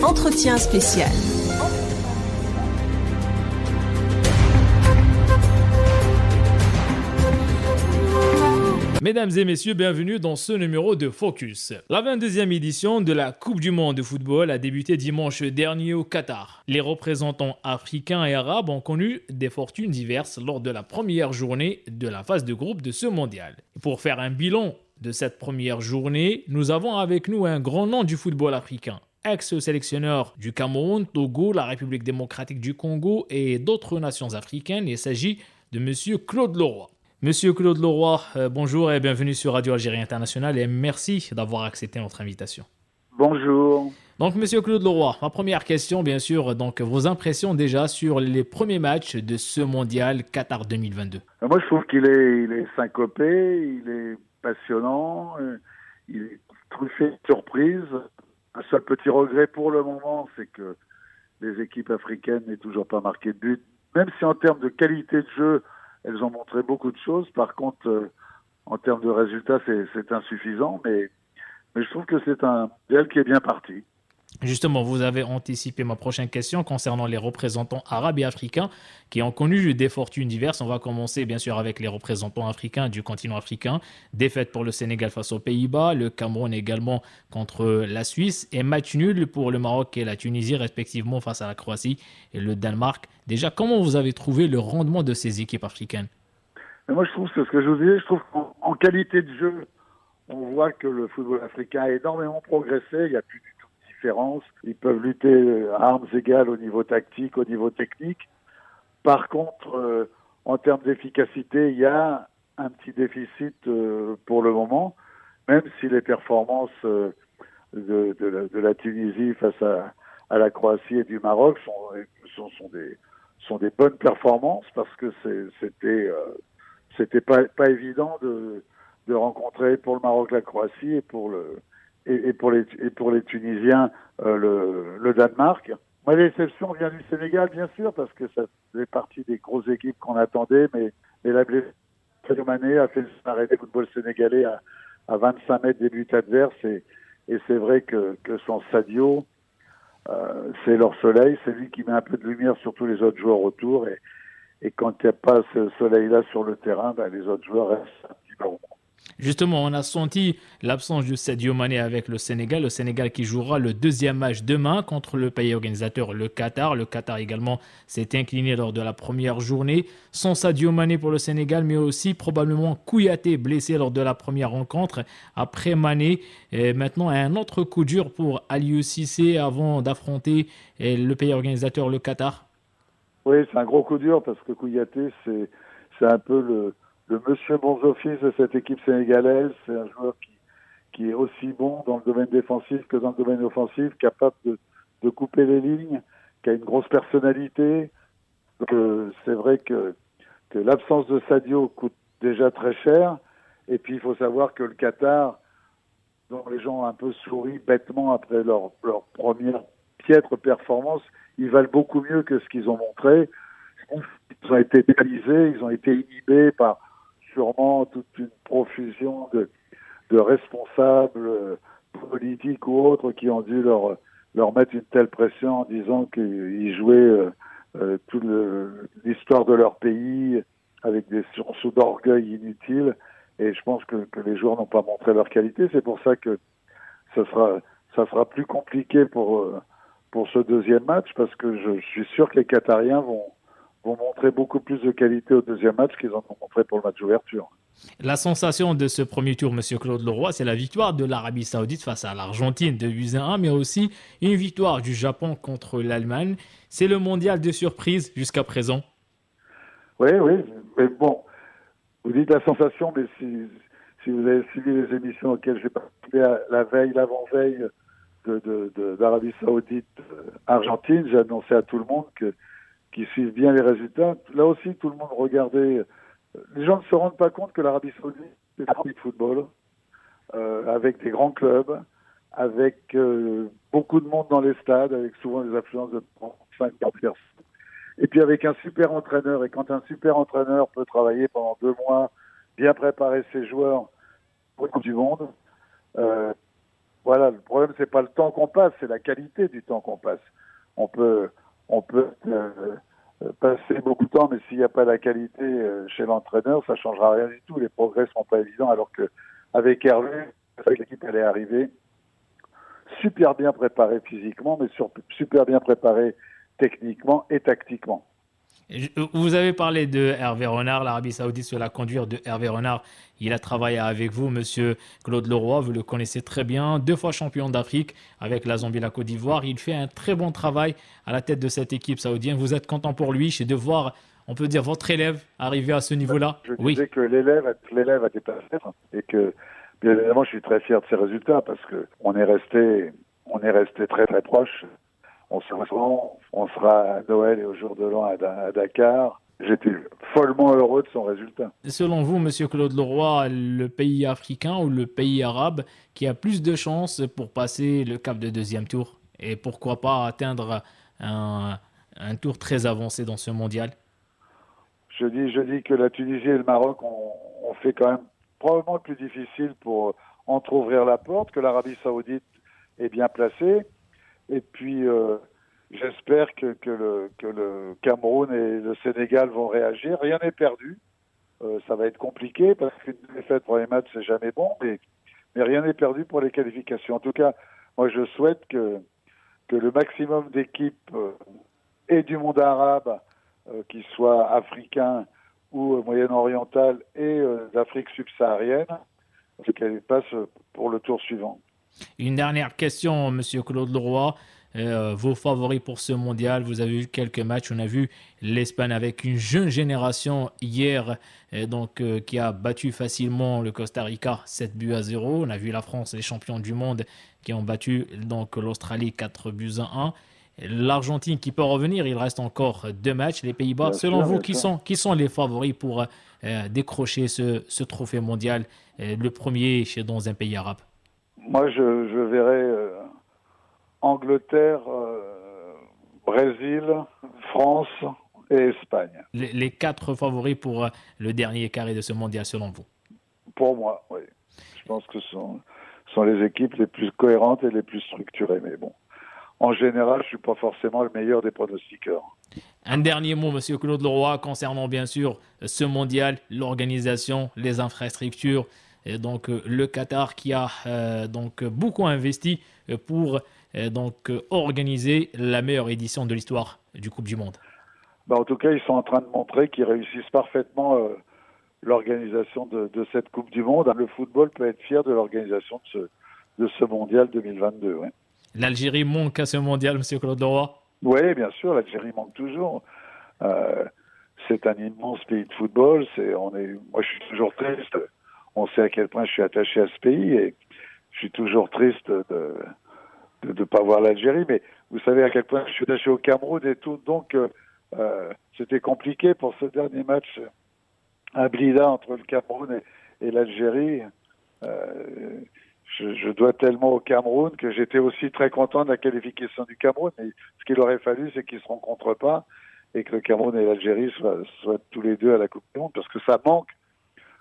Entretien spécial. Mesdames et messieurs, bienvenue dans ce numéro de Focus. La 22e édition de la Coupe du monde de football a débuté dimanche dernier au Qatar. Les représentants africains et arabes ont connu des fortunes diverses lors de la première journée de la phase de groupe de ce mondial. Pour faire un bilan de cette première journée, nous avons avec nous un grand nom du football africain. Ex-sélectionneur du Cameroun, Togo, la République démocratique du Congo et d'autres nations africaines, il s'agit de Monsieur Claude Leroy. Monsieur Claude Leroy, bonjour et bienvenue sur Radio Algérie Internationale et merci d'avoir accepté notre invitation. Bonjour. Donc Monsieur Claude Leroy, ma première question bien sûr, donc vos impressions déjà sur les premiers matchs de ce mondial Qatar 2022. Moi je trouve qu'il est syncopé, il est passionnant, il est truffé de surprises. Un seul petit regret pour le moment, c'est que les équipes africaines n'aient toujours pas marqué de but. Même si en termes de qualité de jeu, elles ont montré beaucoup de choses. Par contre, en termes de résultats, c'est insuffisant. Mais je trouve que c'est un duel qui est bien parti. Justement, vous avez anticipé ma prochaine question concernant les représentants arabes et africains qui ont connu des fortunes diverses. On va commencer bien sûr avec les représentants africains du continent africain. Défaite pour le Sénégal face aux Pays-Bas, le Cameroun également contre la Suisse et match nul pour le Maroc et la Tunisie respectivement face à la Croatie et le Danemark. Déjà, comment vous avez trouvé le rendement de ces équipes africaines ? Mais moi je trouve, c'est ce que je vous disais, je trouve qu'en qualité de jeu, on voit que le football africain a énormément progressé. Il n'y a plus du tout de différence. Ils peuvent lutter à armes égales au niveau tactique, au niveau technique. Par contre, en termes d'efficacité, il y a un petit déficit pour le moment, même si les performances de la Tunisie face à la Croatie et du Maroc sont des bonnes performances parce que c'était pas évident de rencontrer pour le Maroc la Croatie et pour les Tunisiens le Danemark. Moi, l'exception vient du Sénégal, bien sûr, parce que ça fait partie des grosses équipes qu'on attendait, mais la blessure de Sadio Mané a fait arrêter le football sénégalais à 25 mètres des buts adverses et c'est vrai que sans Sadio, c'est leur soleil, c'est lui qui met un peu de lumière sur tous les autres joueurs autour et quand il n'y a pas ce soleil-là sur le terrain, les autres joueurs restent un petit peu au fond. Justement, on a senti l'absence de Sadio Mané avec le Sénégal qui jouera le deuxième match demain contre le pays organisateur, le Qatar. Le Qatar également s'est incliné lors de la première journée. Sans Sadio Mané pour le Sénégal, mais aussi probablement Kouyaté blessé lors de la première rencontre. Après Mané, maintenant un autre coup dur pour Aliou Cissé avant d'affronter le pays organisateur, le Qatar. Oui, c'est un gros coup dur parce que Kouyaté, c'est un peu le monsieur bons offices de cette équipe sénégalaise. C'est un joueur qui est aussi bon dans le domaine défensif que dans le domaine offensif, capable de couper les lignes, qui a une grosse personnalité. Donc, c'est vrai que l'absence de Sadio coûte déjà très cher. Et puis, il faut savoir que le Qatar, dont les gens ont un peu souri bêtement après leur première piètre performance, ils valent beaucoup mieux que ce qu'ils ont montré. Ils ont été pénalisés, ils ont été inhibés par sûrement toute une profusion de responsables politiques ou autres qui ont dû leur mettre une telle pression en disant qu'ils jouaient toute l'histoire de leur pays avec des sursauts d'orgueil inutiles. Et je pense que les joueurs n'ont pas montré leur qualité. C'est pour ça que ça sera plus compliqué pour ce deuxième match parce que je suis sûr que les Qatariens vont montrer beaucoup plus de qualité au deuxième match qu'ils en ont montré pour le match d'ouverture. La sensation de ce premier tour, Monsieur Claude Leroy, c'est la victoire de l'Arabie Saoudite face à l'Argentine de 8-1, mais aussi une victoire du Japon contre l'Allemagne. C'est le mondial de surprise jusqu'à présent. Oui, mais bon, vous dites la sensation, mais si vous avez suivi les émissions auxquelles j'ai participé la veille, l'avant-veille d'Arabie Saoudite, Argentine, j'ai annoncé à tout le monde qui suivent bien les résultats. Là aussi, tout le monde regardait. Les gens ne se rendent pas compte que l'Arabie Saoudite, c'est un pays de football, avec des grands clubs, avec beaucoup de monde dans les stades, avec souvent des affluences de 35 personnes. Et puis avec un super entraîneur. Et quand un super entraîneur peut travailler pendant 2 mois, bien préparer ses joueurs pour le Coupe du Monde, voilà, le problème c'est pas le temps qu'on passe, c'est la qualité du temps qu'on passe. On peut passer beaucoup de temps, mais s'il n'y a pas la qualité chez l'entraîneur, ça changera rien du tout. Les progrès seront pas évidents, alors que avec Hervé, l'équipe elle est arrivée super bien préparée physiquement, mais super bien préparée techniquement et tactiquement. Vous avez parlé de Hervé Renard, l'Arabie Saoudite sur la conduite de Hervé Renard. Il a travaillé avec vous, monsieur Claude Leroy, vous le connaissez très bien, 2 fois champion d'Afrique avec la Zambie et la Côte d'Ivoire. Il fait un très bon travail à la tête de cette équipe saoudienne. Vous êtes content pour lui, c'est de voir, on peut dire, votre élève arriver à ce niveau-là? Je disais que l'élève a des parfaits et que, bien évidemment, je suis très fier de ses résultats parce que on est resté très très proche. On sera à Noël et au jour de l'an à Dakar. J'étais follement heureux de son résultat. Selon vous, monsieur Claude Leroy, le pays africain ou le pays arabe qui a plus de chances pour passer le cap de deuxième tour et pourquoi pas atteindre un tour très avancé dans ce mondial? Je dis que la Tunisie et le Maroc ont fait quand même probablement le plus difficile pour entrouvrir la porte, que l'Arabie Saoudite est bien placée. Et puis, j'espère que le Cameroun et le Sénégal vont réagir. Rien n'est perdu. Ça va être compliqué parce qu'une défaite pour les matchs, c'est jamais bon. Mais rien n'est perdu pour les qualifications. En tout cas, moi, je souhaite que le maximum d'équipes et du monde arabe, qu'ils soient africains ou moyen-oriental et d'Afrique subsaharienne, qu'elles passent pour le tour suivant. Une dernière question, monsieur Claude Leroy. Vos favoris pour ce mondial, vous avez vu quelques matchs. On a vu l'Espagne avec une jeune génération hier qui a battu facilement le Costa Rica 7-0. On a vu la France, les champions du monde, qui ont battu l'Australie 4-1. L'Argentine qui peut revenir, il reste encore 2 matchs. Les Pays-Bas, Bien selon sûr, vous, bien qui sont les favoris pour décrocher ce trophée mondial, le premier dans un pays arabe? Moi, je verrais Angleterre, Brésil, France et Espagne. Les 4 favoris pour le dernier carré de ce mondial, selon vous? Pour moi, oui. Je pense que ce sont les équipes les plus cohérentes et les plus structurées. Mais bon, en général, je ne suis pas forcément le meilleur des pronostiqueurs. Un dernier mot, monsieur Claude Leroy, concernant bien sûr ce mondial, l'organisation, les infrastructures. Et donc le Qatar qui a beaucoup investi pour organiser la meilleure édition de l'histoire du Coupe du Monde. En tout cas, ils sont en train de montrer qu'ils réussissent parfaitement l'organisation de cette Coupe du Monde. Le football peut être fier de l'organisation de ce mondial 2022. Ouais. L'Algérie manque à ce mondial, monsieur Claude Leroy? Oui, bien sûr, l'Algérie manque toujours. C'est un immense pays de football. Moi, je suis toujours triste. On sait à quel point je suis attaché à ce pays et je suis toujours triste de ne pas voir l'Algérie. Mais vous savez à quel point je suis attaché au Cameroun et tout. Donc, c'était compliqué pour ce dernier match à Blida entre le Cameroun et l'Algérie. Je dois tellement au Cameroun que j'étais aussi très content de la qualification du Cameroun. Mais ce qu'il aurait fallu, c'est qu'ils ne se rencontrent pas et que le Cameroun et l'Algérie soient tous les deux à la Coupe du Monde parce que ça manque.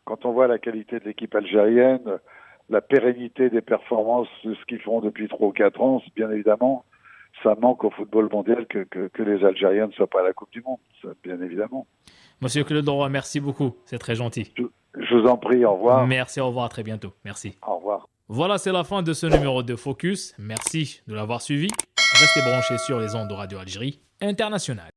Quand on voit la qualité de l'équipe algérienne, la pérennité des performances de ce qu'ils font depuis 3 ou 4 ans, bien évidemment, ça manque au football mondial que les Algériens ne soient pas à la Coupe du Monde, ça, bien évidemment. Monsieur Claude Leroy, merci beaucoup, c'est très gentil. Je vous en prie, au revoir. Merci, au revoir, à très bientôt. Merci. Au revoir. Voilà, c'est la fin de ce numéro de Focus. Merci de l'avoir suivi. Restez branchés sur les ondes de Radio Algérie Internationale.